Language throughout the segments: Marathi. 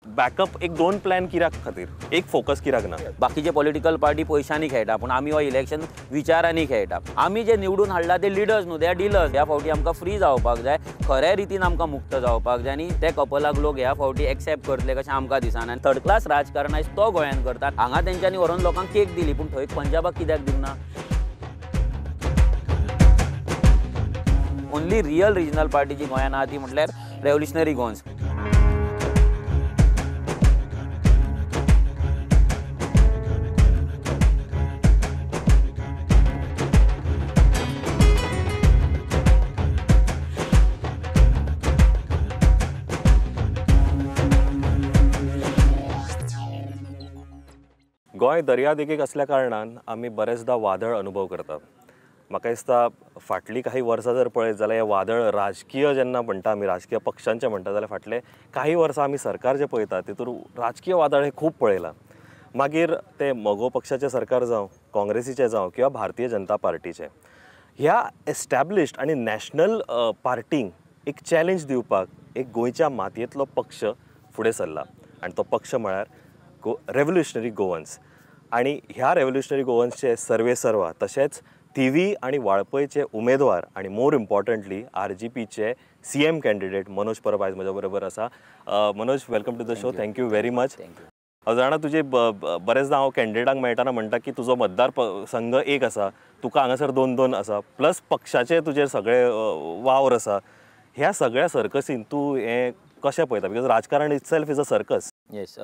बॅकअप एक दोन प्लॅन कित्याक खातीर, एक फोकस कित्याक ना? बाकीचे पॉलिटिकल पार्टी पयशांनी खेळटा, पूण आमी हो इलेक्शन विचारांनी खेळटा. आमी जे निवडून हाडला ते लिडर्स न्हू, ते डीलर्स. ह्या फावटी आमकां फ्री जावपाक जाय, खऱ्या रितीन आमकां मुक्त जावपाक जाय आनी ते कपलाक लोक ह्या फावटी एक्सेप्ट करतले कशें आमकां दिसना. आनी थर्ड क्लास राजकारण आयज तो गोंयांत करता. हांगा तेंच्यांनी व्हरून लोकांक केक दिली, पूण थंय पंजाबाक कित्याक दिवना? ओन्ली रियल रिजनल पार्टी जी गोंयांत आहा ती म्हटल्यार रेव्होल्युशनरी गोवन्स. गोंय दर्यादेगेक असल्या कारणान आमी बरेचदा वादळ अनुभव करतात. म्हाका दिसता फाटलीं काही वर्सां जर पळयत जाल्यार हे वादळ राजकीय जेन्ना म्हणटा आमी, राजकीय पक्षांचे म्हणटा जाल्यार फाटले काही वर्सां आमी सरकार जे पळयतात तितून राजकीय वादळ हे खूब पळयलां. मागीर ते मोगो पक्षाचें सरकार जावं, काँग्रेसीचें जावं किंवा भारतीय जनता पार्टीचें, ह्या एस्टॅब्लिश्ड आनी नॅशनल पार्टींक एक चॅलेंज दिवपाक एक गोंयच्या मातयेंतलो पक्ष फुडें सरला आनी तो पक्ष म्हळ्यार रेव्होल्युशनरी गोवन्स. आनी ह्या रेव्होल्युशनरी गोवन्सचे सर्वेसर्वा तशेंच थिवी आनी वाळपयचे उमेदवार आनी मोर इम्पॉर्टंटली RGPचे CM कॅन्डिडेट मनोज परब आयज म्हज्या बरोबर आसा. Manoj, welcome to the show. Thank you very much. जाणा तुजे बरेचदा हांव कॅन्डिडेटांक मेळटाना म्हणटा की तुजो मतदार संघ एक आसा, तुका हांगासर दोन दोन आसा, प्लस पक्षाचे तुजे सगळे वावर आसा. ह्या सगळ्या सर्कसीन तूं हें कशें पळयता? बिकॉज राजकारण itself is a circus. Yes,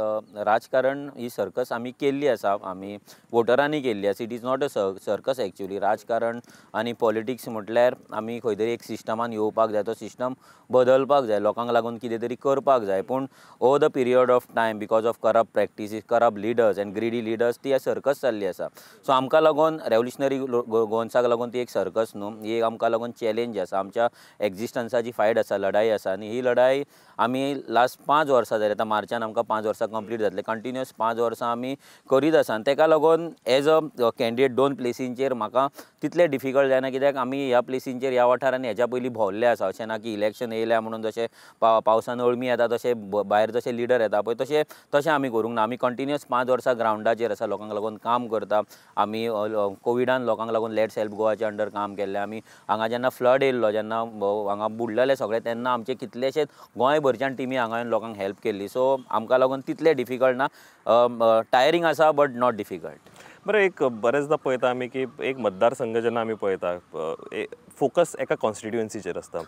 राजकारण ही सर्कस आमी केल्ली आसा, आमी वोटरांनी केल्ली आसा. It is not a circus actually. राजकारण आनी पॉलिटिक्स म्हटल्यार आमी खंय तरी एक सिस्टमान येवपाक जाय, तो सिस्टम बदलपाक जाय, लोकांक लागून कितें तरी करपाक जाय. पूण over the period of time because of corrupt practices, corrupt leaders and greedy leaders ती सर्कस जाल्ली आसा. सो आमकां लागून रेव्होल्युशनरी गोवन्साक लागून ती एक सर्कस न्हू, ही एक आमकां लागून चॅलेंज आसा. आमच्या एक्झिस्टन्साची फायट आसा, लढाई आसा. आनी ही लढाई आमी लास्ट 5 वर्सां जाली. आतां मार्चान आमकां 5 वर्सां कंप्लीट जातले. कंटिन्युअस 5 वर्सां आमी करीत आसा. आनी तेका लागून एज अ कॅन्डिडेट 2 प्लेसींचेर म्हाका तितलें डिफिकल्ट जायना, कित्याक आमी ह्या प्लेसींचेर ह्या वाठारांनी हेच्या पयलीं भोंवल्ले आसा. अशें ना की इलेक्शन येयल्या म्हणून जशें पावसान अळमी येता तशें भायर जशे लिडर येता पळय तशें आमी करूंक ना. आमी कंटिन्युअस 5 वर्सां ग्रावंडाचेर आसा, लोकांक लागून काम करता. आमी कोविडान लोकांक लागून लेट्स हेल्प गोवाच्या अंडर काम केल्लें. आमी हांगा जेन्ना फ्लड येयल्लो, जेन्ना हांगा बुडलेले सगळे, तेन्ना आमचे कितलेशेच गोंयभरच्यान टिमी हांगा येवन लोकांक हेल्प केल्ली. सो आमकां लागून तितलें डिफिकल्ट ना. टायरींग आसा बट नॉट डिफिकल्ट. बरें, एक बरेचदा पळयता आमी की एक मतदारसंघ जेन्ना आमी पळयता फोकस एका कॉन्स्टिट्युएन्सीचेर आसता.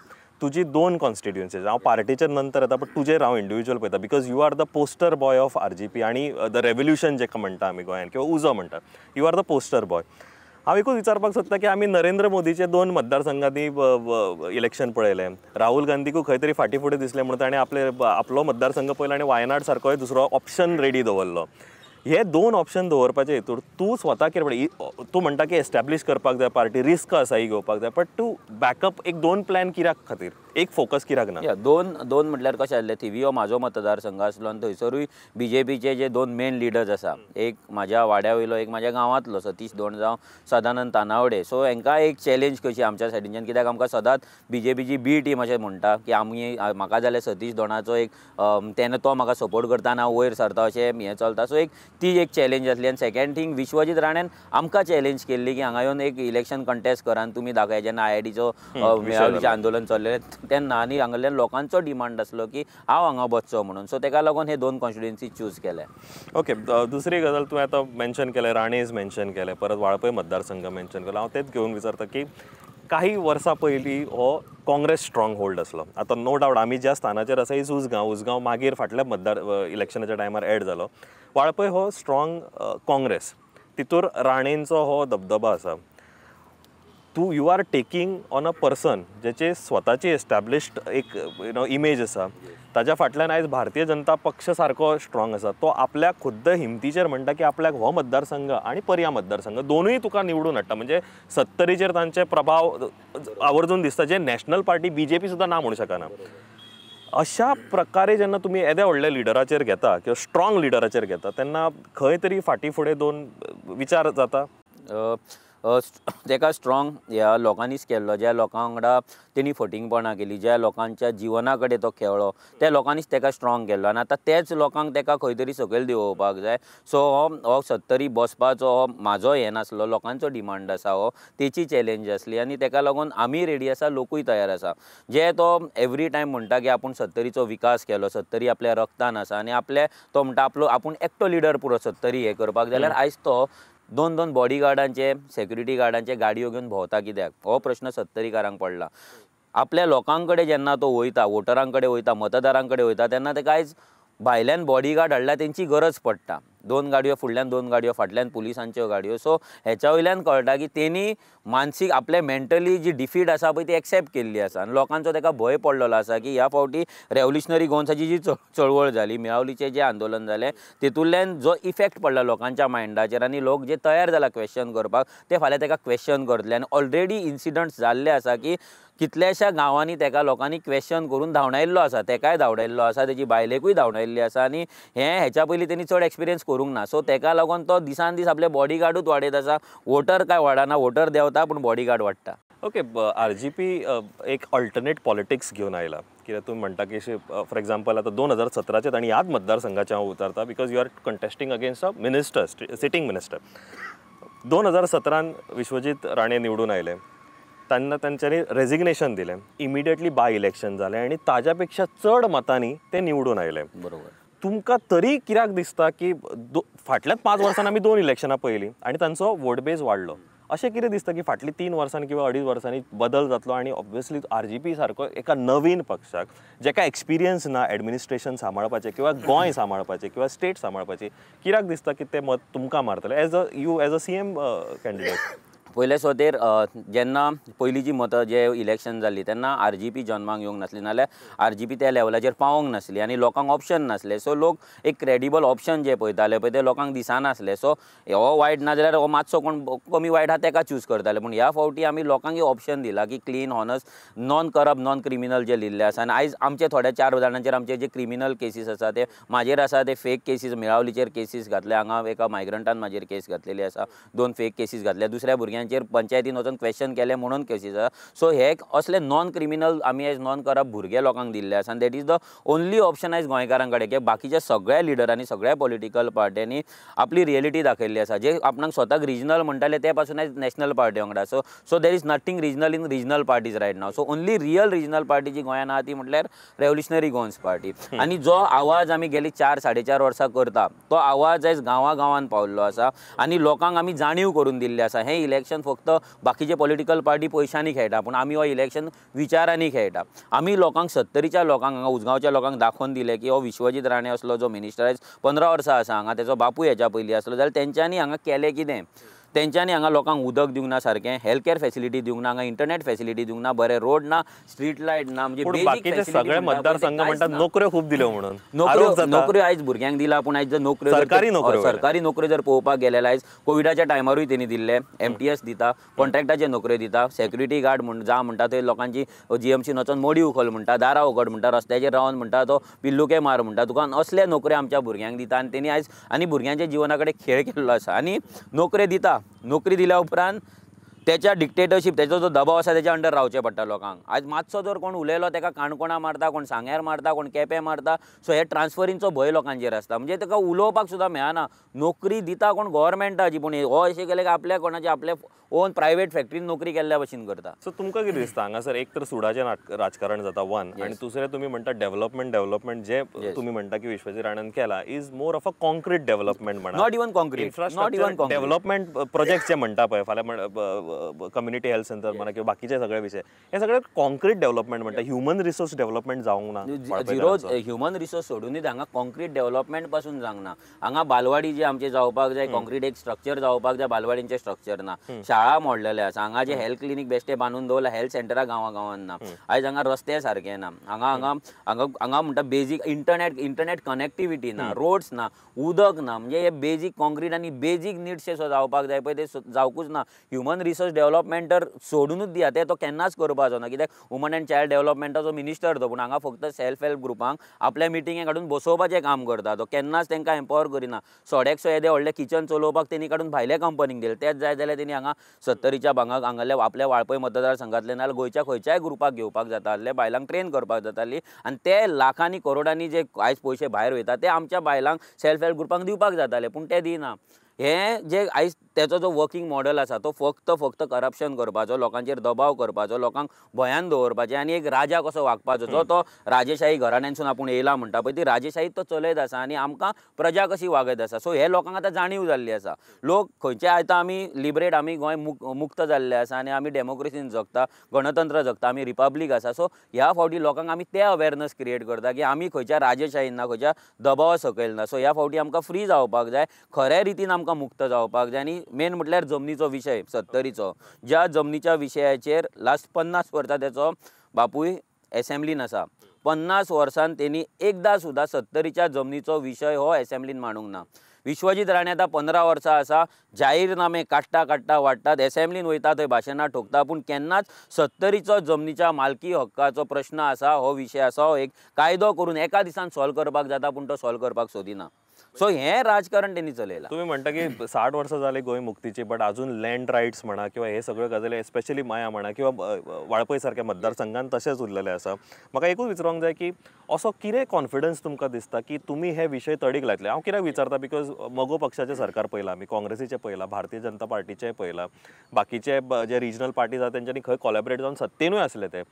तुजी 2 कॉन्स्टिट्युएन्सीज, हांव पार्टीच्या नंतर येता बट तुजेर हांव इंडिविज्युअल पळयता, because you are the poster boy of RGP आनी द रेव्होल्युशन जेका म्हणटा आमी गोंयांत किंवा उजो म्हणटा, you are the poster boy. हांव एकूच विचारपाक सोदता की आमी नरेंद्र मोदीचे 2 मतदारसंघांनी इलेक्शन पळयलें. राहुल गांधीकूय खंय तरी फाटीं फुडें दिसलें म्हणून ताणें आपलो मतदारसंघ पळयलो आनी वायनाड सारकोय दुसरो ऑप्शन रेडी दवरलो. हे 2 ऑप्शन दवरपाचे हितूर तूं स्वता कितें पळय, तूं म्हणटा की एस्टॅब्लीश करपाक जाय पार्टी, रिस्क आसा ही घेवपाक जाय, बट तूं बॅकअप एक 2 प्लॅन कित्याक खातीर, एक फोकस कित्याक ना? दोन म्हटल्यार कशें आसलें, थिवी हो म्हाजो मतदारसंघ आसलो आनी थंयसरूय BJPचे जे 2 मेन लिडर्स आसा, एक म्हाज्या वाड्या वयलो, एक म्हाज्या गांवांतलो सतीश दोंड जावं सदानंद तानावडे. सो हांकां एक चॅलेंज कशी आमच्या सायडीच्यान, कित्याक आमकां सदांच BJPची बी टीम अशें म्हणटा की आमी, म्हाका जाल्यार सतीश दोंडाचो एक तेन्ना तो म्हाका सपोर्ट करता आनी हांव वयर सरता अशें हें चलता. सो ती एक चॅलेंज आसली. आनी सेकंड थिंग, विश्वजीत राण्यान आमकां चॅलेंज केल्ली की हांगा येवन एक इलेक्शन कंटेस्ट करा आनी तुमी दाखय. जेन्ना IITचो मेळावेचें आंदोलन चल्लें तेन्ना आनी हांगाल्यान लोकांचो डिमांड आसलो की हांव हांगा बसचो म्हणून. सो तेका लागून हे 2 कॉन्स्टिट्युएन्सी चूज केले. ओके, दुसरी गजाल तुवें आतां मेन्शन केलें, राणेज मेन्शन केलें, परत वाळपय मतदारसंघ मेन्शन केलो. हांव तेच घेवन विचारता की काही वर्सां पयलीं हो काँग्रेस स्ट्रॉंग होल्ड आसलो. आतां नो डावट आमी ज्या स्थानाचेर आसा इज उसगांव मागीर फाटल्या इलेक्शनाच्या टायमार एड जालो. वाळपय हो स्ट्रॉंग काँग्रेस, तितूर राणेंचो हो दबदबा आसा. You are taking on a person जेचे स्वताची एस्टॅब्लिश्ड एक इमेज आसा, ताच्या फाटल्यान आयज भारतीय जनता पक्ष सारको स्ट्रॉंग आसा. तो आपल्या खुद्द हिमतीचेर म्हणटा की आपल्याक हो मतदारसंघ आनी पर्या मतदारसंघ दोनूय तुका निवडून हाडटा. म्हणजे 70चेर तांचे प्रभाव आवर्जून दिसता, जे नॅशनल पार्टी BJP सुद्दां ना म्हणूं शकना. अशा प्रकारे जेन्ना तुमी येद्या व्हडल्या लिडराचेर घेता किंवा स्ट्रॉंग लिडराचेर घेता, तेन्ना खंय तरी फाटीं फुडें 2 विचार जाता. ताका स्ट्रॉंग ह्या लोकांनीच केल्लो, ज्या लोकां वांगडा तेणी फटिंगपणां केली, ज्या लोकांच्या जिवना कडेन तो खेळ्ळो त्या लोकांनीच ताका स्ट्रॉंग केल्लो आनी आतां तेच लोकांक ताका खंय तरी सकयल देंवोवपाक जाय. सो हो 70 बसपाचो हो म्हाजो हें नासलो, लोकांचो डिमांड आसा हो, तेची चॅलेंज आसली आनी ताका लागून आमी रेडी आसा, लोकूय तयार आसा. जे तो एवरी टायम म्हणटा की आपूण 70चो विकास केलो, 70 आपल्या रक्तान आसा आनी आपले तो म्हणटा आपूण एकटो लिडर पुरो 70 हें करपाक, जाल्यार आयज तो 2-2 बॉडीगार्डांचे, सेक्युरिटी गार्डांचे गाडयो घेवन भोंवता कित्याक? हो प्रश्न 70कारांक पडला. आपल्या लोकां कडेन जेन्ना तो वयता, वोटरां कडेन वयता, मतदारां कडेन वयता, तेन्ना ताका आयज भायल्यान बॉडीगार्ड हाडल्यार तेंची गरज पडटा. 2 गाडयो फुडल्यान, 2 गाडयो फाटल्यान, पुलिसांच्यो गाडयो. सो हेच्या वयल्यान कळटा की तेणी मानसीक आपले मेंटली जी डिफीट आसा पळय ती एक्सेप्ट केल्ली आसा आनी लोकांचो ताका भंय पडलेलो आसा की ह्या फावटी रेव्होल्युशनरी गोवन्साची जी चळवळ जाली, मेळावलीचें जें आंदोलन जालें, तेतूंतल्यान जो इफेक्ट पडला लोकांच्या मायंडाचेर आनी लोक जे तयार जाला क्वेश्चन करपाक, ते फाल्यां ताका क्वेश्चन करतले. आनी ऑलरेडी इन्सिडंट्स जाल्ले आसा की कितल्याशा गांवांनी ताका लोकांनी क्वेश्चन करून धांवडायल्लो आसा, ताकाय धांवडायल्लो आसा, तेजी बायलेकूय धांवडायल्ली आसा आनी हें हेच्या पयलीं तेणी चड एक्सपिरियन्स करूंक ना. सो ताका लागून तो दिसान दीस आपले बॉडीगार्डूच वाडयत आसा. वोटर काय वाडना, वोटर देंवता पूण बॉडीगार्ड वाडटा. ओके, RGP एक अल्टरनेट पॉलिटिक्स घेवन आयला. कित्याक तुम्ही म्हणटा की फॉर एक्झाम्पल आता 2017 आणि ह्याच मतदारसंघाचे हांव उतरता because you are contesting against a minister, sitting minister. 2017 Vishwajit Rane निवडून आयले, त्यांना त्यांच्यानी रेजिग्नेशन दिलें, इमिडिएटली बाय इलेक्शन जालें आनी ताज्या चड मतांनी ते निवडून आयले. बरोबर. तुमकां तरी कित्याक दिसता की फाटल्याच 5 वर्सांनी आमी 2 इलेक्शनां पयलीं आनी तांचो वोट बेज वाडलो, अशें कितें दिसता की फाटली 3 वर्सांनी किंवा 2.5 वर्सांनी बदल जातलो आनी ऑब्वियसली RGP सारको एका नवीन पक्षाक जेका एक्सपिरियन्स ना एडमिनिस्ट्रेशन सांबाळपाचें किंवा गोंय सांबाळपाचें किंवा स्टेट सांबाळपाची, कित्याक दिसता की ते मत तुमकां मारतले एज अ CM कॅन्डिडेट? पयले सुवातेर जेन्ना पयलींची मतां जे इलेक्शन जाल्ली तेन्ना RGP जन्माक येवंक नासली, नाल्यार RGP त्या लेवलाचेर पावोंक नासली आनी लोकांक ऑप्शन नासले. सो लोक एक क्रेडिबल ऑप्शन जे पळयताले पळय ते लोकांक दिसनासले. सो हो वायट ना जाल्यार हो मातसो कोण कमी वायट आहा ताका चूज करताले. पूण ह्या फावटी आमी लोकांक ऑप्शन दिला की clean, honest, non corrupt, non criminal जे लिहिल्ले आसा. आनी आयज आमचे थोड्या 4 जाणांचेर आमचे जे क्रिमिनल केसीस आसा ते म्हाजेर आसा, ते फेक केसीस, मेळावलीचेर केसीस घातले. हांगा एका मायग्रंटान म्हाजेर केस घातलेली आसा, 2 फेक केसीस घातल्या. दुसऱ्या भुरग्यांचेर पंचायतीन वचून क्वेश्चन केले म्हणून केसीस आसा. सो हे असले नॉन क्रिमिनल आमी आयज नॉन करप्ट भुरगे लोकांक दिल्ले आसा. That is the only option आयज गोंयकारां कडेन की बाकीच्या सगळ्या लिडरांनी, सगळ्या पॉलिटिकल पार्ट्यांनी आपली रियलिटी दाखयल्ली आसा. जे आपणाक स्वताक रिजनल म्हणटाले ते पासून आयज नॅशनल पार्टी वांगडा. So there is nothing regional in regional parties right now. So only real regional party जी गोंयांत आहा ती म्हटल्यार रेव्होल्युशनरी गोवन्स पार्टी. आनी जो आवाज आमी गेली 4-4.5 वर्सां करता तो आवाज आयज गांवागांवांत पावल्लो आसा आनी लोकांक आमी जाणीव करून दिल्ली आसा. हें इलेक्शन फक्त बाकीचे पॉलिटिकल पार्टी पयशांनी खेळटा, पूण आमी हो इलेक्शन विचारांनी खेळटा. आमी लोकांक 70च्या लोकांक, हांगा उजगांवच्या लोकांक दाखोवन दिलें की हो विश्वजीत राणे असलो जो मिनिस्टर आयज 15 वर्सां आसा हांगा, तेचो बापूय हेच्या पयलीं आसलो, जाल्यार तेंच्यांनी हांगा केलें कितें? तेंच्यांनी हांगा लोकांक उदक दिवंक ना सारकें, हेल्थ केअर फॅसिलिटी दिवंक ना, हांगा इंटरनेट फॅसिलिटी दिवंक ना, बरे रोड ना, स्ट्रीट लायट ना. म्हणजे बाकीचे सगळे मतदारसंघ म्हणटात नोकऱ्यो खूप दिल्यो म्हणून. नोकऱ्यो आयज भुरग्यांक दिला, पूण आयज जर नोकऱ्यो सरकारी नोकऱ्यो जर पळोवपाक गेल्यार आयज कोविडाच्या टायमारूय तेणी दिल्ले. MTS दिता, कॉन्ट्रॅक्टाचे नोकऱ्यो दिता, सेक्युरिटी गार्ड म्हणटा थंय लोकांची GMC वचून मोडी उखल म्हणटा, दारां उगड म्हणटा, रस्त्याचेर रावन म्हणटा तो पिल्लुके मार म्हणटा. तुका असले नोकऱ्यो आमच्या भुरग्यांक दिता आनी तेणी आयज आनी भुरग्यांच्या जिवना कडेन खेळ केल्लो आसा. आनी नोकऱ्यो दिता, नोकरी दिल्या उपरांत त्याच्या डिक्टेटरशीप, त्याचो जो दबाव आसा तेच्या अंडर रावचें पडटा लोकांक. आयज मातसो जर कोण उलयलो ताका काणकोणा मारता, कोण सांग्यार मारता, कोण केपें मारता. सो हे ट्रान्सफरींचो भंय लोकांचेर आसता. म्हणजे ताका उलोवपाक सुद्दां मेळना. नोकरी दिता कोण गव्हर्मेंटाची, पूण हो अशें केलें की आपल्या कोणाचे आपले ओन प्रायवेट फॅक्टरीन नोकरी केल्ल्या भशेन करता. सो तुमकां कितें दिसता हांगासर एक तर सुडाचें राजकारण जाता वन, आनी दुसरें तुमी म्हणटा डेव्हलपमेंट जे तुमी म्हणटा की विश्वजीत राणान केला is more of a concrete development म्हणा. Not even concrete, infrastructure development project जे म्हणटा पळय, फाल्यां कम्युनिटी हेल्थ सेंटर म्हणा किंवा बाकीचे सगळे विषय, हे सगळे कॉन्क्रीट डेव्हलपमेंट म्हणटा. ह्युमन रिसोर्स डेव्हलपमेंट जावंक ना. झिरो ह्युमन रिसोर्स सोडूनच हांगा कॉन्क्रीट डेव्हलपमेंट पासून जावंक ना. हांगा बालवाडी जे आमचे जावपाक जाय, कॉन्क्रीट एक स्ट्रक्चर जावपाक जाय, बालवाडींचे स्ट्रक्चर ना. शाळा मोडलेले आसा. हांगा जे हेल्थ क्लिनीक बेश्टे बांदून दवरला, हेल्थ सेंटरां गांवागांवांत ना. आयज हांगा रस्ते सारके ना. हांगा म्हणटा बेजीक इंटरनेट कनेक्टिविटी ना, रोड्स ना, उदक ना. म्हणजे हे बेजीक कॉन्क्रीट आनी बेजीक निड्स जे जावपाक जाय पळय ते जावकूच ना. ह्युमन रिसोर्स रिसोर्स डेव्हलपमेंट तर सोडूनच दिया ते तो केन्नाच करपाचो ना, कित्याक वुमन एंड चायल्ड डेव्हलपमेंटाचो मिनिस्टर तो, पूण हांगा फक्त सेल्फ हेल्प ग्रुपांक आपल्या मिटिंगे काडून बसोवपाचें काम करता. तो केन्नाच तांकां एम्पावर करिना. सोड्याक येदे व्हडले किचन चलोवपाक तेणी काडून भायल्या कंपनीक दिले. तेच जाय जाल्यार तेणी हांगा 70च्या भांगाक हांगाल्या आपल्या वाळपय मतदारसंघातले नाल्यार गोंयच्या खंयच्याय ग्रुपाक घेवपाक जाता आसले, बायलांक ट्रेन करपाक जाताली आनी ते लाखांनी करोडांनी जे आयज पयशे भायर वयता ते आमच्या बायलांक सेल्फ हेल्प ग्रुपांक दिवपाक जाताले, पूण ते दिना. हे जे आयज तेचो जो वर्किंग मॉडल आसा तो फक्त करप्शन करपाचो, लोकांचेर दबाव करपाचो, लोकांक भंयान दवरपाचें आनी एक राजा कसो वागपाचो, जो तो राजेशाही घराण्यांसून आपूण येयला म्हणटा पळय ती राजेशाही तो चलयत आसा आनी आमकां प्रजा कशी वागयत आसा. सो हे लोकांक आतां जाणीव जाल्ली आसा. लोक खंयचे आयतां आमी लिबरेट, आमी गोंय मुक्त जाल्ले आसा आनी आमी डेमोक्रेसीन जगता, गणतंत्र जगता, आमी रिपब्लीक आसा. सो ह्या फावटी लोकांक आमी ते अवेरनस क्रिएट करता की आमी खंयच्या राजेशाहीन ना, खंयच्या दबावा सकयल ना. सो ह्या फावटी आमकां फ्री जावपाक जाय, खऱ्या रितीन आमकां मुक्त जावपाक जाय. आनी मेन म्हटल्यार जमनीचो विशय 70रीचो, ज्या जमनीच्या विशयाचेर लास्ट 50 वर्सां तेचो बापूय एसेंब्लीन आसा. 50 वर्सान तेणी एकदां सुद्दां 70रीच्या जमनीचो विशय हो एसेंब्लीन मांडूंक ना. विश्वजीत राणे आतां 15 वर्सां आसा, जाहीरनामे काडटा वाडटात, एसेंब्लीन वयता थंय भाशणां ठोकता, पूण केन्नाच 70रीचो जमनीच्या मालकी हक्काचो प्रश्न आसा, हो विशय आसा, हो एक कायदो करून एका दिसान सॉल्व करपाक जाता, पूण तो सॉल्व करपाक सोदिना. सो हें राजकारण तेणी चलयलां. तुम्ही म्हणटा की 60 वर्सां जाली गोंय मुक्तीची, बट अजून लँड रायट्स म्हणा किंवा हे सगळ्यो गजाली एस्पेशली माया म्हणा किंवा वाळपय सारक्या मतदारसंघात तशेंच उरलेले आसा. म्हाका एकूच विचारूंक जाय की असो कितें कॉन्फिडन्स तुमकां दिसता की तुमी हे विशय तडीक लायतले? हांव कित्याक विचारता, बिकॉज मगो पक्षाचें सरकार पळयलां आमी, काँग्रेसीचें पळयलां, भारतीय जनता पार्टीचें पळयलां, बाकीचे जे रिजनल पार्टीज आसा तेंच्यांनी खंय कॉलॅबरेट जावन सत्तेनूय आसले ते.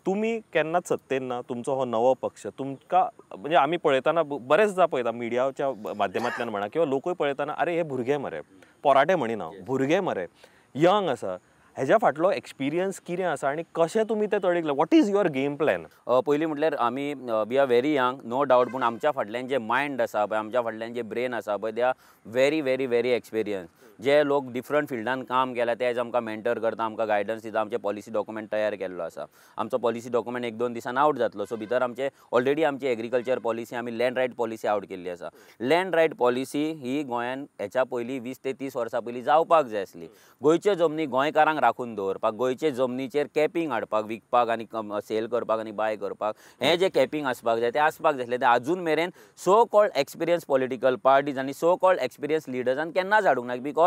तुम्ही केन्नाच सत्तेन ना, तुमचो हो नवो पक्ष तुमकां म्हणजे आमी पळयताना बरेचदा पळयता मिडियाच्या माध्यमांतल्यान म्हणा किंवा लोकूय पळयताना, अरे हे भुरगे मरे, पोराटे म्हणिना, भुरगे मरे, यंग आसा, हेज्या फाटलो एक्सपिरियन्स कितें आसा आनी कशें तुमी ते तडीक what is your game plan? पयलीं म्हटल्यार आमी we are very young, no doubt, पूण आमच्या फाटल्यान जे मायंड आसा पळय, आमच्या फाटल्यान जे ब्रेन आसा पळय, they are very very very experience. जे लोक डिफरंट फिल्डान काम केल्या ते आयज आमकां मेंटर करता, आमकां गायडन्स दिता. आमचे पॉलिसी डॉक्युमेंट तयार केल्लो आसा. आमचो पॉलिसी डॉक्युमेंट 1-2 दिसान आउट जातलो. सो भितर आमचे ऑलरेडी आमची एग्रीकल्चर पॉलिसी, आमी लँड रायट पॉलिसी आउट केल्ली आसा. लँड रायट पॉलिसी ही गोंयान हेच्या पयलीं 20 ते 30 वर्सां पयलीं जावपाक जाय आसली. गोंयच्यो जमनी गोंयकारांक राखून दवरपाक, गोंयचे जमनीचेर कॅपिंग हाडपाक, विकपाक आनी सेल करपाक आनी बाय करपाक, हें जें कॅपिंग आसपाक जाय तें आसपाक जाय आसलें. तें आजून मेरेन so called experience political parties आनी सो कॉल्ड एक्सपिरियन्स लिडर्सान केन्नाच हाडूंक ना. बिकॉज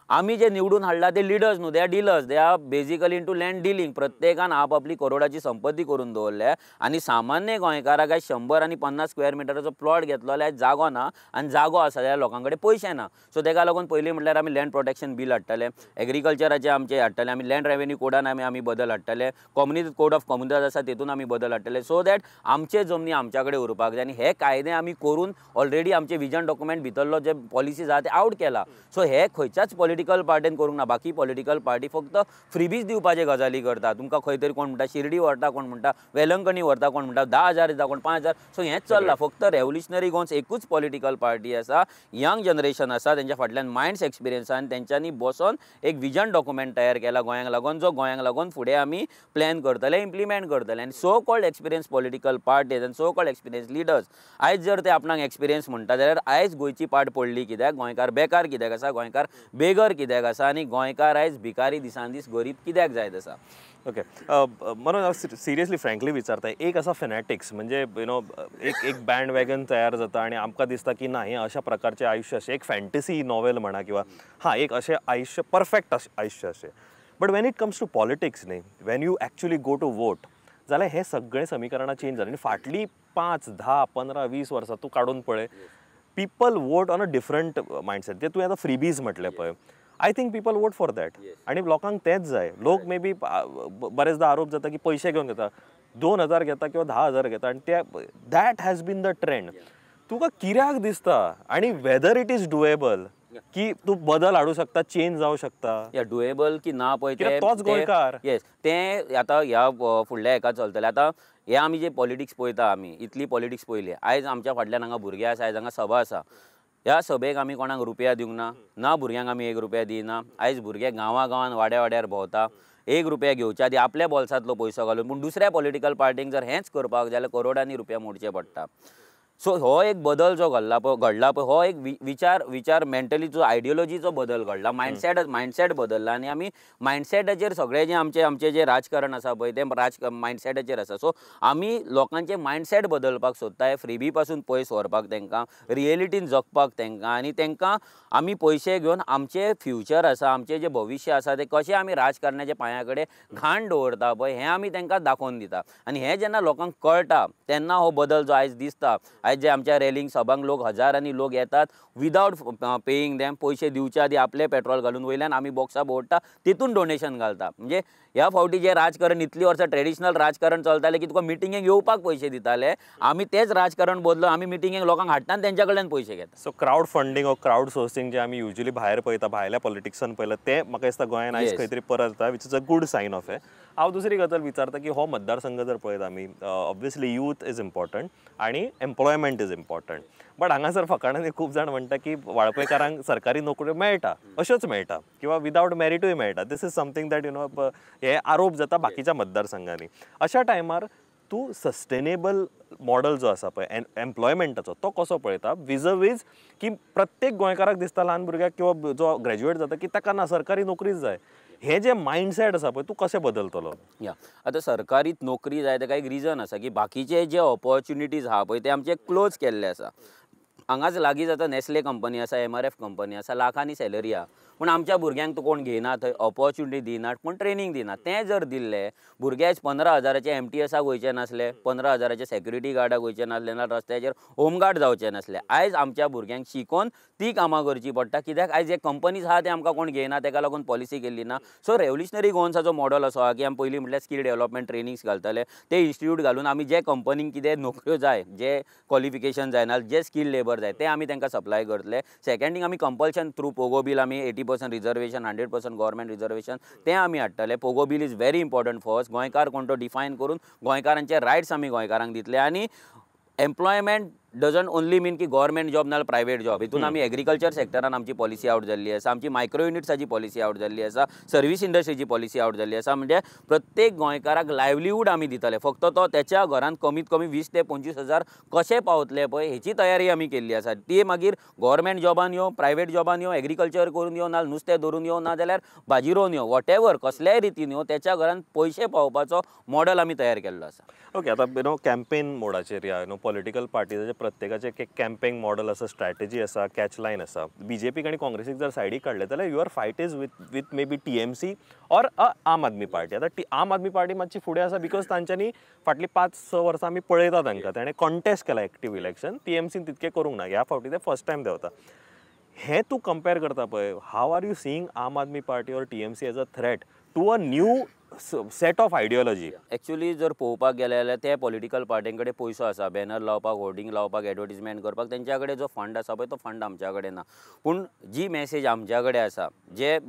आमी जे निवडून हाडला ते लिडर्स न्हू, they are dealers, they are basically into land dealing. प्रत्येकान आपली करोडाची संपत्ती करून दवरल्या आनी सामान्य गोंयकाराक आयज 100 आनी 50 स्क्वेअर मिटराचो प्लॉट घेतलो जाल्यार जागो ना, आनी जागो आसा जाल्यार लोकां कडेन पयशे ना. सो तेका लागून पयलीं म्हटल्यार आमी लँड प्रोटेक्शन बील हाडटले, एग्रीकल्चराचे आमचे हाडटले, आमी लँड रेवेन्यू कोडान आमी बदल हाडटले, कम्युनिटी कोड ऑफ कम्युनिटीज आसा तेतून आमी बदल हाडटले, सो दॅट आमचे जमनी आमच्या कडेन उरपाक जाय. आनी हे कायदे आमी करून ऑलरेडी आमचे विजन डॉक्युमेंट भितरलो जे पॉलिसीज आहा ते आउट केला. सो हे खंयच्याच पॉलिटिकल पार्टीन करूंक ना. बाकी पॉलिटिकल पार्टी फक्त फ्रीबीज दिवपाचे गजाली करता. तुमकां खंय तरी कोण म्हणटा शिर्डी व्हरता, कोण म्हणटा वेलंकणी व्हरता, कोण म्हणटा 10,000 दिता, कोण 5,000. सो हेंच चल्लां. फक्त रेव्होल्युशनरी गोन्स एकूच पॉलिटिकल पार्टी आसा, यंग जनरेशन आसा, तेंच्या फाटल्यान मायंड्स एक्सपिरियन्स आसा आनी तेंच्यांनी बसून एक विजन डॉक्युमेंट तयार केला गोंयांक लागून, जो गोंयांक लागून फुडें आमी प्लॅन करतले, इम्प्लिमेंट करतले. आनी so called experience political parties आनी सो कॉल्ड एक्सपिरियन्स लिडर्स आयज जर ते आपणाक एक्सपिरियन्स म्हणटा जाल्यार आयज गोंयची पाट पडली. कित्याक गोंयकार बेकार कित्याक आसा, गोंयकार बेगर कित्याक आसा आनी गोंयकार आयज भिकारी दिसान दीस गरीब कित्याक जायत आसा. ओके, म्हणून हांव सिरियसली फ्रँकली विचारता, एक आसा फेनॅटिक्स, म्हणजे यु नो एक बँड वॅगन तयार जाता आनी आमकां दिसता की ना हें अशा प्रकारचें आयुश्य अशें, एक फॅन्टसी नॉवेल म्हणा किंवा हां एक अशें आयुश्य परफेक्ट आयुश्य अशें. But when it comes to politics न्ही, when you actually go to vote, जाल्यार हे सगळे समीकरणां चेंज जाले. आनी फाटलीं 5, 10, 15, 20 वर्सां तूं काडून पळय, people vote on a different mindset. जे तुवें आतां फ्रीबीज म्हटले पळय, I think people vote for that. आनी लोकांक तेंच जाय. लोक मे बी बरेचदा आरोप जाता की पयशे घेवन घेता, 2,000 घेता किंवा 10,000 घेता, आनी ते that has been the trend. तुका कित्याक दिसता आनी वेदर इट इज डुएबल की तूं बदल हाडूं शकता, चेंज जावं शकता? या डुएबल की ना पळय कित्याक तोच गोंयकार. येस, ते आतां ह्या फुडल्या हेका चलतलें. आतां हे आमी जे पॉलिटिक्स पळयता, आमी इतली पॉलिटिक्स पळयली. आयज आमच्या फाटल्यान हांगा भुरगे आसा, आयज हांगा सभा आसा. ह्या सभेक आमी कोणाक रुपया दिवंक ना, ना भुरग्यांक आमी 1 रुपया दिना. आयज भुरगे गांवां वाड्या वाड्यार भोंवता, 1 रुपया घेवच्या आदी आपल्या बोल्सांतलो पयसो घालून. पूण दुसऱ्या पॉलिटिकल पार्टींक जर हेंच करपाक जाय जाल्यार करोडांनी रुपया मोडचे पडटा. सो हो एक बदल जो घडला पळय हो एक विचार मेंटलीचो आयडियोलॉजीचो बदल घडला, मायंडसेट बदलला आनी आमी मायंडसेटाचेर सगळें जें आमचें जें राजकारण आसा पळय तें मायंडसेटाचेर आसा. सो आमी लोकांचे मायंडसेट बदलपाक सोदताय, फ्रीबी पासून पयस व्हरपाक तेंकां, रियलिटीन जगपाक तेंकां, आनी तेंकां आमी पयशे घेवन आमचें फ्युचर आसा, आमचें जें भविश्य आसा तें कशें आमी राजकारणाच्या पांया कडेन घाण दवरता पळय हें आमी तेंकां दाखोवन दिता. आनी हें जेन्ना लोकांक कळटा तेन्ना हो बदल जो आयज दिसता, आयज जे आमच्या रॅलींक सभांक लोक हजारांनी लोक येतात विदावट पेईंग दॅम, पयशे दिवचे आदी आपले पेट्रोल घालून वयल्यान आमी बॉक्सां भोंवडटा तितून डोनेशन घालता. म्हणजे ह्या फावटी जे राजकारण इतलीं वर्सां ट्रेडिशनल राजकारण चलतालें की तुका मिटिंगेक येवपाक पयशे दिताले, आमी तेंच राजकारण बदलून आमी मिटिंगेक लोकांक हाडटा आनी तेंच्या कडल्यान पयशे घेता. सो क्रावड फंडींग ओ क्रावड सोर्सिंग जे आमी युजली भायर पळयता, भायल्या पॉलिटिक्सान पळयलां तें म्हाका दिसता गोंयांत आयज खंय तरी परत जाता, which is a good sign of हे. हांव दुसरी गजाल विचारता की हो मतदारसंघ जर पळयत आमी, ऑब्वियसली यूथ इज इम्पॉर्टंट आनी एम्प्लॉयमेंट इज इम्पॉर्टंट. बट हांगासर फकाणांनी खूब जाण म्हणटा की वाळपयकारांक सरकारी नोकऱ्यो मेळटा, अश्योच मेळटा किंवा विदावट मेरिटूय मेळटा. दीस इज समथींग दॅट हे आरोप जाता बाकीच्या मतदारसंघांनी. अशा टायमार तूं सस्टेनेबल मॉडल जो आसा पळय एम्प्लॉयमेंटाचो तो कसो पळयता विज की प्रत्येक गोंयकाराक दिसता ल्हान भुरग्याक किंवा जो ग्रॅज्युएट जाता की ताका ना सरकारी नोकरीच जाय. हे जे मायंडसेट आसा पळय तूं कशें बदलतलो? आतां सरकारीत नोकरी जाय ताका एक रिजन आसा की बाकीचे जे ऑपॉर्च्युनिटीज आहा पळय ते आमचे क्लोज केल्ले आसा. हांगाच लागींच आतां नेस्ले कंपनी आसा, MRF कंपनी आसा, लाखांनी सॅलरी आहा, पूण आमच्या भुरग्यांक तूं कोण घेयना, थंय ऑपॉर्च्युनिटी दिनात, कोण ट्रेनींग दिना. तें जर दिल्लें, भुरगे आयज 15,000चे MTSाक वयचे नासले, 15,000चे सेक्युरिटी गार्डाक वयचे नासले, ना रस्त्याचेर होमगार्ड जावचे नासले. आयज आमच्या भुरग्यांक शिकोवन ती कामां करची पडटा, कित्याक आयज जे कंपनीज आहा ते आमकां कोण घेयना, ताका लागून पॉलिसी केल्ली ना. सो रेव्होल्युशनरी गोवन्साचो मॉडल असो आहा की आमी पयलीं म्हटल्यार स्कील डेव्हलपमेंट ट्रेनिंग्स घालताले, ते इन्स्टिट्यूट घालून आमी जे कंपनीक कितें नोकऱ्यो जाय, जे क्वॉलिफिकेशन जायना, जे स्कील लेबर जाय ते आमी तांकां सप्लाय करतले. सेकंड थिंग आमी कंपल्शन थ्रू पोगो बील आमी 80% रिजर्वेशन, 100% गव्हर्मेंट रिजर्वेशन तें आमी हाडटले. Pogo bill is very important for us. गोंयकार कोण तो डिफायन करून गोंयकारांचे रायट्स आमी गोंयकारांक दितले. आनी एम्प्लॉयमेंट डजंट ओन्ली मीन की गव्हर्मेंट जॉब नाल्यार प्रायवेट जॉब. हितून आमी एग्रीकल्चर सेक्टरान आमची पॉलिसी आउट जाल्ली आसा, आमची मायक्रो युनिट्साची पॉलिसी आउट जाल्ली आसा, सर्वीस इंडस्ट्रीची पॉलिसी आउट जाल्ली आसा. म्हणजे प्रत्येक गोंयकाराक लायव्हलीहूड आमी दितले. फक्त तो त्याच्या घरांत कमीत कमी 20 ते 25,000 कशे पावतले पळय हेची तयारी आमी केल्ली आसा. ती मागीर गव्हर्मेंट जॉबान येवं, प्रायवेट जॉबान येवं, एग्रीकल्चर करून येवं, ना नुस्तें धरून येवं, ना जाल्यार भाजी रोवन येवं, वॉटेवर कसल्याय रितीन येवं, त्याच्या घरांत पयशे पावपाचो मॉडल आमी तयार केल्लो आसा. ओके, आतां कॅम्पेन मोडाचेर या पॉलिटिकल पार्टीजाचे प्रत्येकाचे एक कॅम्पेन मॉडल आसा, स्ट्रॅटेजी आसा, कॅच लायन आसा. बीजेपीक आनी काँग्रेसीक जर सायडीक काडले जाल्यार your fight is with may be TMC or आम आदमी पार्टी. आतां आम आदमी पार्टी मातशी फुडें आसा बिकॉज तांच्यांनी फाटलीं 5-6 वर्सां आमी पळयता तांकां, ताणें कॉन्टेस्ट केला एक्टीव इलेक्शन. TMCन तितकें करूंक ना, ह्या फावटी ते फर्स्ट टायम देंवता. हें तूं कंपेर करता पळय, how are you seeing Aam Aadmi party or TMC as a threat to a new set of ideology? Actually जर पळोवपाक गेले जाल्यार ते पॉलिटिकल पार्टीं कडेन पयसो आसा, बॅनर लावपाक, होर्डिंग लावपाक, एडवर्टिजमेंट करपाक, तेंच्या कडेन जो फंड आसा पळय तो फंड आमच्या कडेन ना. पूण जी मॅसेज आमच्या कडेन आसा,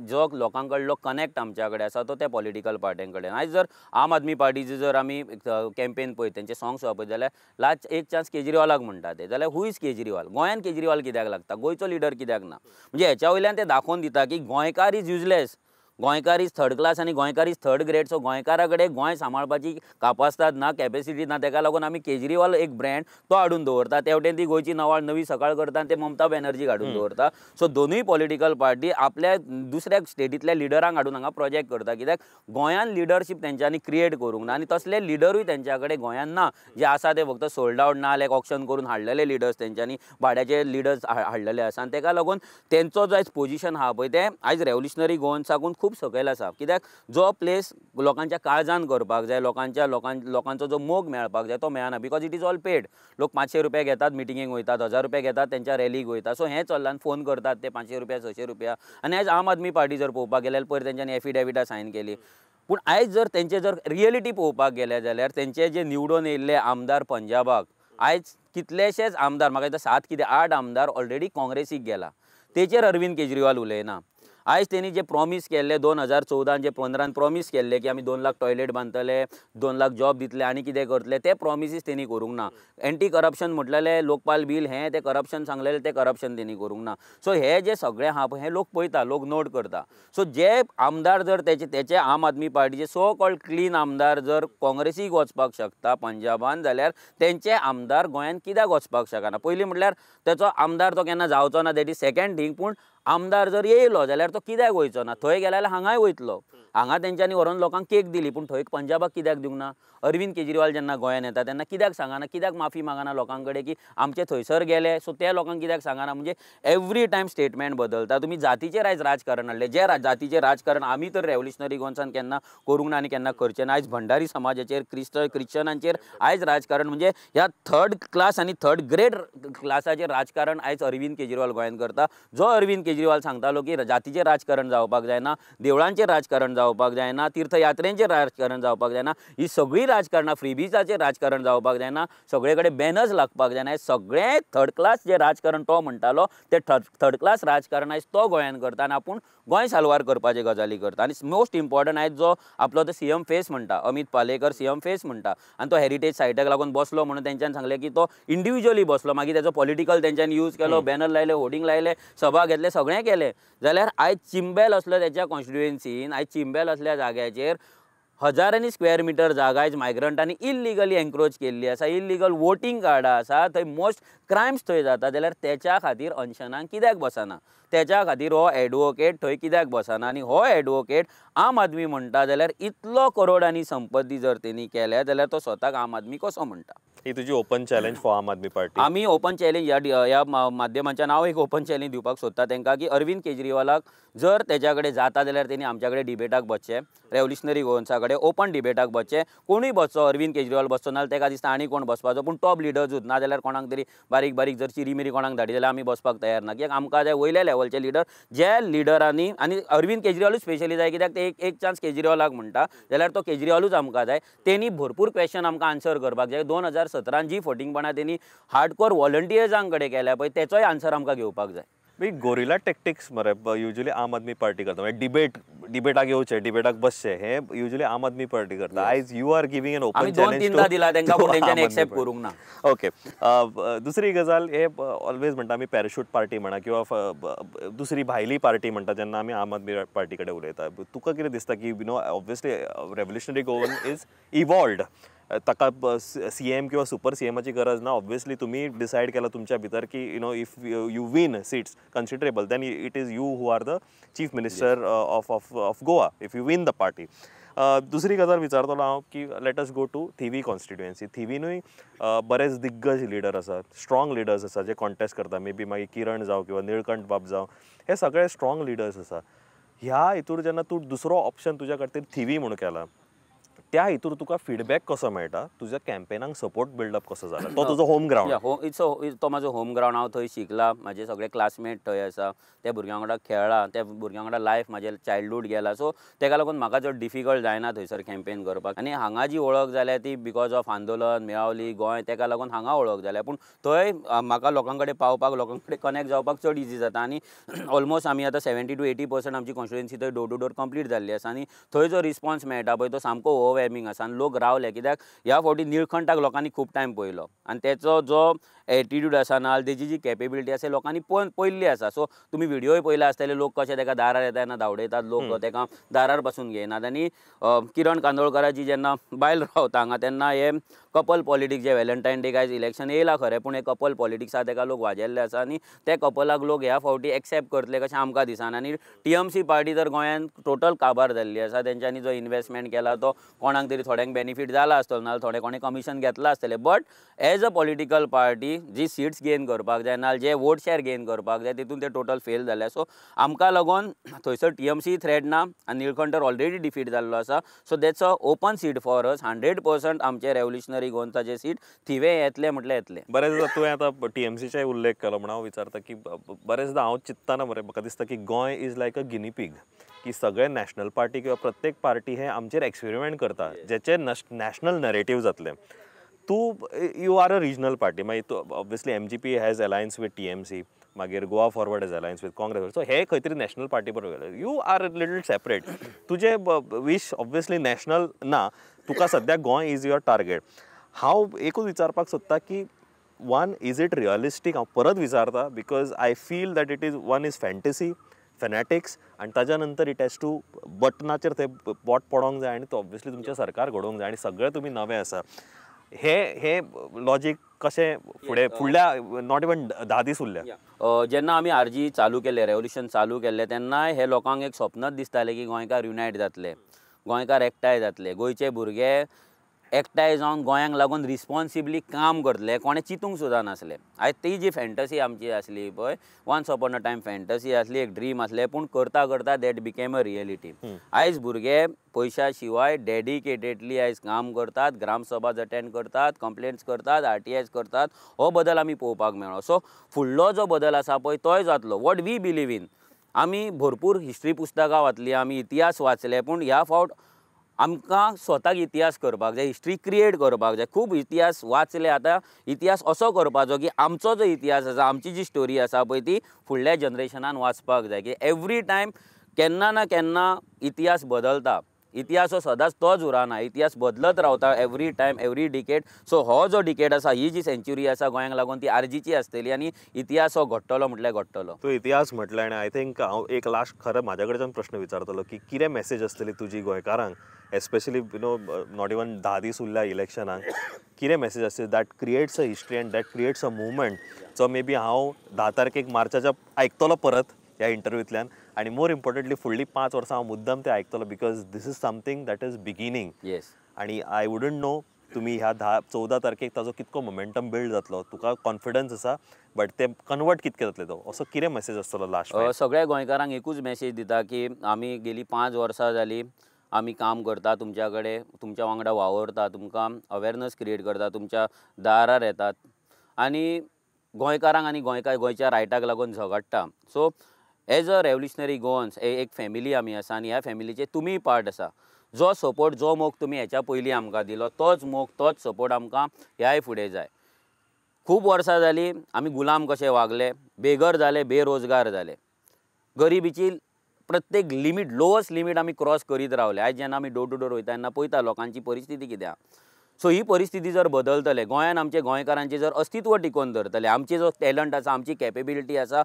जो लोकां कडलो कनेक्ट आमच्या कडेन आसा तो त्या पॉलिटिकल पार्टीं कडेन. आयज जर आम आदमी पार्टीचे जर आमी कॅम्पेन पळयत, तेंचे सॉंग्स पळयत जाल्यार लास्ट एक चान्स केजरीवालाक म्हणटा ते. जाल्यार हू इज केजरीवाल? गोंयान केजरीवाल कित्याक लागता? गोंयचो लिडर कित्याक ना? म्हणजे हेच्या वयल्यान ते दाखोवन दिता की गोंयकार इज युजलेस, गोंयकार इज थर्ड क्लास आनी गोंयकार इज थर्ड ग्रेड. सो गोंयकारा कडेन गोंय सांबाळपाची कापासतात ना, कॅपेसिटी ना. ताका लागून आमी केजरीवाल एक ब्रँड तो हाडून दवरता. ते वटेन ती गोंयची नवी सकाळ करता आनी ते ममता बॅनर्जीक हाडून दवरता. सो दोनूय पॉलिटिकल पार्टी आपल्या दुसऱ्या स्टेटींतल्या लिडरांक हाडून हांगा प्रोजेक्ट करता. कित्याक गोंयान लिडरशीप तेंच्यांनी क्रिएट करूंक ना आनी तसले लिडरूय तेंच्या कडेन गोंयान ना. जे आसा ते फक्त सोल्ड आउट ना लायक ऑप्शन करून हाडलेले लिडर्स, तेंच्यांनी भाड्याचे लिडर्स हाडलेले आसा. आनी ताका लागून तेंचो जो आयज पोजिशन आहा पळय तें आयज रेव्होल्युशनरी गोवन्साकून खूब सकयल आसा. कित्याक जो प्लेस लोकांच्या काळजान करपाक जाय, लोकांचो जो मोग मेळपाक जाय तो मेळना. Because it is all paid. लोक 500 रुपया घेतात, मिटिंगेक वयतात, 1000 रुपया घेतात, तेंच्या रॅलीक वयतात. सो हें चल्लां. फोन करतात ते 500 रुपया, 600 रुपया. आनी आयज आम आदमी पार्टी जर पळोवपाक गेल्यार पयर तेंच्यांनी एफिडेविटां सायन केली. पूण आयज जर तेंचे जर रियलिटी पळोवपाक गेले जाल्यार तेंचे जे निवडून येयल्ले आमदार पंजाबाक, आयज कितलेशेच आमदार, म्हाका दिसता 7 कितें 8 आमदार ऑलरेडी काँग्रेसीक गेला. तेचेर अरविंद केजरीवाल उलयना. आयज तेणी जे प्रॉमीस केल्ले 2014 जे 15 प्रॉमीस केल्ले की आमी 2 लाख टॉयलेट बांदतले, 2 लाख जॉब दितले आनी कितें करतले, ते प्रॉमिसीस तेणी करूंक ना. एंटी करप्शन म्हटलेले लोकपाल बील हें ते करप्शन सांगलेलें ते करप्शन तेणी करूंक ना. सो हे जे सगळें आहा पळय हें लोक पळयता, लोक नोट करता. सो जे आमदार जर तेचे आम आदमी पार्टीचे सो कॉल्ड क्लीन आमदार जर काँग्रेसीक वचपाक शकता पंजाबान, जाल्यार तेंचे आमदार गोंयान कित्याक वचपाक शकना. पयलीं म्हटल्यार तेचो आमदार तो केन्ना जावचो ना, दॅट इज सेकंड थींग. पूण आमदार जर येयलो जाल्यार तो कित्याक वयचो ना. थंय गेले जाल्यार हांगाय वयतलो. हांगा तेंच्यांनी व्हरोन लोकांक केक दिली, पूण थंय पंजाबाक कित्याक दिवंक ना. अरविंद केजरीवाल जेन्ना गोंयान येता तेन्ना कित्याक सांगना, कित्याक माफी मागना लोकां कडेन की आमचे थंयसर गेले, सो त्या लोकांक कित्याक सांगना. म्हणजे एवरी टायम स्टेटमेंट बदलता. तुमी जातीचेर आयज राजकारण हाडलें, जे जातीचें राजकारण आमी तर रेव्होल्युशनरी गोंसान केन्ना करूंक ना आनी केन्ना करचें ना. आयज भंडारी समाजाचेर, क्रिश्चनांचेर आयज राजकारण म्हणजे ह्या थर्ड क्लास आनी थर्ड ग्रेड क्लासाचेर राजकारण आयज अरविंद केजरीवाल गोंयान करता. जो अरविंद केजरीवाल सांगतालो की जातीचें राजकारण जावपाक जायना, देवळांचेर राजकारण जावपाक जायना, तीर्थयात्रेंचेर राजकारण जावपाक जायना, ही सगळीं राजकारणां फ्रीबीजाचेर राजकारण जावपाक जायना, सगळे कडेन बॅनर्स लागपाक जायना. हे सगळें थर्ड क्लास जे राजकारण तो म्हणटालो ते थर्ड क्लास राजकारण आयज तो गोंयान करता आनी आपूण गोंय साल्वार करपाचे गजाली करता. आनी मोस्ट इम्पॉर्टंट आयज जो आपलो तो सीएम फेस म्हणटा, अमित पालेकर सीएम फेस म्हणटा, आनी तो हेरिटेज सायटाक लागून बसलो म्हणून तेंच्यांनी सांगलें की तो इंडिव्हिज्युअली बसलो. मागीर तेचो पॉलिटिकल तेंच्यांनी यूज केलो, बॅनर लायले, होर्डिंग लायले, सभा घेतले, सगळें केलें. जाल्यार आयज चिंबेल असलो तेच्या कॉन्स्टिट्युएन्सीन, आयज चिंबेल असल्या जाग्याचेर हजारांनी स्क्वेअर मिटर जागा आयज मायग्रंटांनी इल्लिगली एन्क्रोच केल्ली आसा, इल्लिगल वोटींग कार्डां आसा, थंय मोस्ट क्रायम्स थंय जाता. जाल्यार तेच्या खातीर अनशनाक कित्याक बसना, तेच्या खातीर हो एडवोकेट थंय कित्याक बसना. आनी हो एडवोकेट आम आदमी म्हणटा जाल्यार इतलो करोडांनी संपत्ती जर तेणी केल्या जाल्यार तो स्वताक आम आदमी कसो म्हणटा. ही तुजी ओपन चॅलेंज फॉर आम आदमी पार्टी. आमी ओपन चॅलेंज ह्या माध्यमांच्यान हांव एक ओपन चॅलेंज दिवपाक सोदता तेंकां की अरविंद केजरीवालाक जर तेच्या कडेन जाता जाल्यार तेणी आमच्या कडेन डिबेटाक बसचें, रेव्होल्युशनरी गोवन्सा कडेन ओपन डिबेटाक बसचें. कोणूय बसचो, अरविंद केजरीवाल बसचो नाल्यार तेका दिसता आनी कोण बसपाचो, पूण टॉप लिडर्सूच ना जाल्यार कोणाक तरी बारीक बारीक जर चिरी कोणाक धाडी जाल्यार आमी बसपाक तयार ना. कित्याक आमकां जाय वयल्या लेवलचे लिडर, जे लिडरांनी आनी अरविंद केजरीवालूच स्पेशली जाय. कित्याक ते एक चान्स केजरीवालाक म्हणटा जाल्यार तो केजरीवालूच आमकां जाय. तेणी भरपूर क्वेश्चन आमकां आन्सर करपाक जाय. 2017 जी फटींगपणां तेणी हार्डकोर व्हॉलंटियर्सां कडेन केल्या पळय तेचोय आन्सर आमकां घेवपाक जाय. गोरिला टॅक्टिक्स मरे युजली आम आदमी पार्टी करता. म्हणजे डिबेटाक येवचे, डिबेटाक बसचे, हे युजली आम आदमी पार्टी करता. आयज you are giving an open challenge. 2-3दा दिला तेंकां पूण तेंच्यांनी एक्सेप्ट करूंक ना. ओके. दुसरी गजाल हे ऑलवेज म्हणटा आमी पॅराशूट पार्टी म्हणा किंवा दुसरी भायली पार्टी म्हणटा जेन्ना आमी आम आदमी पार्टी कडेन उलयता. तुका कितें दिसता की obviously revolutionary Goan is evolved, ताका सीएम किंवा सुपर सीएमाची गरज ना. ऑब्वियसली तुम्ही डिसायड केला तुमच्या भितर की if you win seats considerable then it is you who are the chief minister of Goa if you win the party. दुसरी गजाल विचारतलो हांव की let us go to Thivim constituency. थिवीनूय बरेच दिग्गज लिडर आसात, स्ट्रॉंग लिडर्स आसा जे कॉन्टेस्ट करता. मे बी मागीर किरण जावं किंवा निळकंठ बाब जावं, हे सगळे स्ट्रॉंग लिडर्स आसा. ह्या हितूर जेन्ना तूं दुसरो ऑप्शन तुज्या खातीर थिवी म्हणून केला, त्या हितूर तुका फीडबॅक कसो मेळटा, तुज्या कॅम्पेनाक सपोर्ट बिल्डअप कसो जाला? तो तुजो होम ग्राउंड. तो म्हाजो होम ग्राउंड. हांव थंय शिकला, म्हाजे सगळे क्लासमेट थंय आसा, त्या भुरग्यां वांगडा खेळ्ळा, त्या भुरग्यां वांगडा लायफ म्हाजे चायल्डहूड गेला. सो तेका लागून म्हाका चड डिफिकल्ट जायना थंयसर कॅम्पेन करपाक. आनी हांगा जी वळख जाल्या ती बिकॉज ऑफ आंदोलन, मेळावली, गोंय, तेका लागून हांगा वळख जाल्या. पूण थंय म्हाका लोकां कडेन पावपाक, लोकां कडेन कनेक्ट जावपाक चड इजी जाता. आनी ऑलमोस्ट आमी आतां 70 to 80% आमची कॉन्स्टिट्युएन्सी थंय डोर टू डोर कंप्लीट जाल्ली आसा. आनी थंय जो रिस्पॉन्स मेळटा पळय तो सामको ओवरवेल्मिंग आसा. आनी लोक रावले, कित्याक ह्या फावटी निळकंठाक लोकांनी खूब टायम पळयलो आनी तेचो जो एटिट्यूड आसा ना, तेजी जी कॅपेबिलिटी आसा लोकांनी पळयल्ली आसा. सो तुमी व्हिडियोय पळयले आसतले, लोक कशे तेका दारार येता तेन्ना धांवडयतात, लोक तेका दारार पासून घेयनात. आनी किरण कांदोळकराची जेन्ना बायल रावता हांगा तेन्ना हे कपल पॉलिटिक्स जे व्हॅलेंटायन डे आयज इलेक्शन येयला खरें, पूण हे कपल पॉलिटिक्सा तेका लोक वाजेल्ले आसा. आनी ते कपलाक लोक ह्या फावटी एक्सेप्ट करतले कशें आमकां दिसना. आनी टीएमसी पार्टी तर गोंयान टोटल काबार जाल्ली आसा. तेंच्यांनी जो इन्वेस्टमेंट केला तो कोणाक तरी थोड्यांक बेनिफीट जाला आसतलो, नाल्यार थोडे कोणें कमिशन घेतला आसतलें. But as a political party जी सीट्स गेन करपाक जाय नाल्यार जे वोट शेअर गेन करपाक जाय तितून ते टोटल फेल जाल्या. सो आमकां लागून थंयसर टीएमसी थ्रेट ना आनी निळकंठर ऑलरेडी डिफीट जाल्लो आसा. So that's a open seat for us. 100% आमचे रेव्होल्युशनरी गोंयचे सीट थिवे येतले म्हटले येतले. बरेचदा तुवें आतां टीएमसीचाय उल्लेख केलो म्हणून हांव विचारता की बरेचदा हांव चिंत्ताना मरे म्हाका दिसता की गोंय इज लायक अ गिनीपीग, की सगळे नॅशनल पार्टी किंवा प्रत्येक पार्टी हे आमचेर एक्सपेरिमेंट करता जेचे नॅशनल नरेटिव्ह जातले. तूं you are a regional party, मागीर तूं obviously MGP has alliance with TMC. मागीर Goa Forward has alliance with Congress, so हे खंय तरी नॅशनल पार्टी बरोबर गेले. You are little separate. तुजे वीश ऑब्वियसली नॅशनल ना, तुका सद्या गोंय इज युअर टार्गेट. हांव एकूच विचारपाक सोदता की वन, इज इट रिअलिस्टीक? हांव परत विचारता because I feel that it is one is fantasy, fanatics, आनी ताज्या नंतर इट हॅज टू बटनाचेर ते बोट पडोंक जाय, आनी तो ऑब्वियसली तुमचें सरकार घडोवंक जाय, आनी सगळे तुमी नवे आसा. हे लॉजीक कशें फुडल्या नॉट इवन 10 दीस उरल्या. जेन्ना आमी आरजी चालू केले, रेवल्युशन चालू केल्लें, तेन्ना हे लोकांक एक स्वप्नच दिसतालें की गोंयकार युनायट जातले, गोंयकार एकठांय जातले, गोंयचे भुरगे एकठांय जावन गोंयांक लागून रिस्पॉन्सिबली काम करतले, कोणें चिंतूंक सुद्दां नासलें. आयज ती जी फॅन्टसी आमची आसली पळय, once upon a time fantasy आसली, एक ड्रीम आसलें, पूण करता करता दॅट बिकेम अ रियलिटी. आयज भुरगे पयशा शिवाय डेडिकेटेडली आयज काम करतात, ग्रामसभा अटेंड करतात, कंप्लेंट्स करतात, RTIs करतात. हो बदल आमी पळोवपाक मेळ्ळो. सो फुडलो जो बदल आसा पळय तोय जातलो. What we believe in. आमी भरपूर हिस्ट्री पुस्तकां वाचलीं, आमी इतिहास वाचले, पूण ह्या फावट आमकां स्वताक इतिहास करपाक जाय, हिस्ट्री क्रिएट करपाक जाय. खूब इतिहास वाचले, आतां इतिहास असो करपाचो की आमचो जो इतिहास आसा, आमची जी स्टोरी आसा पळय ती फुडल्या जनरेशनान वाचपाक जाय. की एवरी टायम केन्ना ना केन्ना इतिहास बदलता, इतिहास हो सदांच तोच उरना, इतिहास बदलत रावता every time, every decade. So हो जो डिकेड आसा, ही जी सेंच्युरी आसा गोंयांक लागून, ती आरजीची आसतली, आनी इतिहास हो घडटलो म्हटल्यार घडटलो. तूं इतिहास म्हटलें, आनी आय थिंक हांव एक लास्ट खरें म्हाज्या कडच्यान प्रश्न विचारतलो की कितें मॅसेज आसतली तुजी गोंयकारांक, एस्पेशली नॉट इवन 10 दीस उरल्या इलेक्शनाक, कितें मॅसेज आसतली that creates a history end that creates a movement जो मे बी हांव 10 तारखेक मार्चाच्या आयकतलो परत ह्या इंटरव्यूंतल्यान, आनी मोर इम्पॉर्टंटली फुडलीं 5 वर्सां हांव मुद्दम ते आयकतलो, because this is something that is beginning. Yes. आनी आय वुडंट नो तुमी ह्या 14 तारखेक ताजो कितको मोमेंटम बिल्ड जातलो, तुका कॉन्फिडन्स आसा, बट ते कन्वर्ट कितके जातले तो, असो कितें मॅसेज आसतलो लास्ट? सगळ्या गोंयकारांक एकूच मॅसेज दिता की आमी गेलीं 5 वर्सां जालीं आमी काम करता तुमच्या कडेन, तुमच्या वांगडा वावरता, तुमकां अवेरनस क्रिएट करता, तुमच्या दारार येतात, आनी गोंयकारांक आनी गोंयच्या रायटाक लागून झगडटा. So as a revolutionary Goans एक फॅमिली आमी आसा, आनी ह्या फॅमिलीचे तुमी पार्ट आसा. जो सपोर्ट, जो मोग तुमी हेच्या पयलीं आमकां दिलो, तोच मोग, तोच सपोर्ट आमकां ह्याय फुडें जाय. खूब वर्सां जालीं आमी गुलाम कशे वागले, बेघर जाले, बेरोजगार जाले, गरिबीची प्रत्येक लिमीट, लोवस्ट लिमीट आमी क्रॉस करीत रावले. आयज जेन्ना आमी डोर टू डोर वयता तेन्ना पळयता लोकांची परिस्थिती कितें आहा. सो ही परिस्थिती जर बदलतले, गोंयान आमचे गोंयकारांचें जर अस्तित्व टिकोवन धरतले, आमचे जो टॅलंट आसा, आमची कॅपेबिलिटी आसा,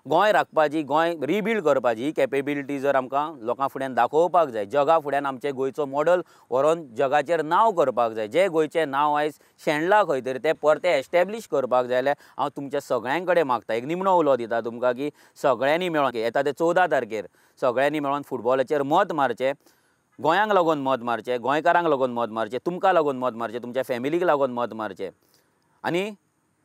गोंय राखपाची, गोंय रिबिल्ड करपाची, ही कॅपेबिलिटी जर आमकां लोकां फुड्यान दाखोवपाक जाय, जगा फुड्यान आमचे गोंयचो मॉडल व्हरोन जगाचेर नांव करपाक जाय, जे गोंयचें नांव आयज शेणलां खंय तरी, तें परतें एस्टॅब्लीश करपाक जाय जाल्यार हांव तुमच्या सगळ्यां कडेन मागता, एक निमणो उलो दिता तुमकां की सगळ्यांनी मेळोन येता ते 14 तारखेर सगळ्यांनी मेळोन फुटबॉलाचेर मत मारचें, गोंयांक लागून मत मारचें, गोंयकारांक लागून मत मारचें, तुमकां लागून मत मारचें, तुमच्या फॅमिलीक लागून मत मारचें, आनी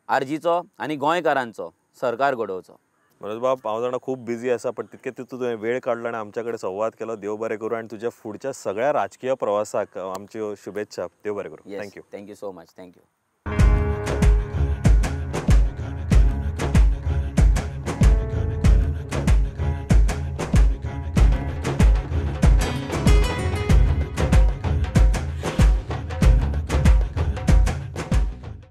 आरजीचो आनी गोंयकारांचो सरकार घडोवचो. मनोज बाब, हांव जाणा खूब बिजी आसा, पण तितके तुवें वेळ काडलो आनी आमच्या कडेन संवाद केलो. देव बरें करूं, आनी तुज्या फुडच्या सगळ्या राजकीय प्रवासाक आमच्यो शुभेच्छा. देव बरें करूं. Thank you. Thank you so much. Thank you.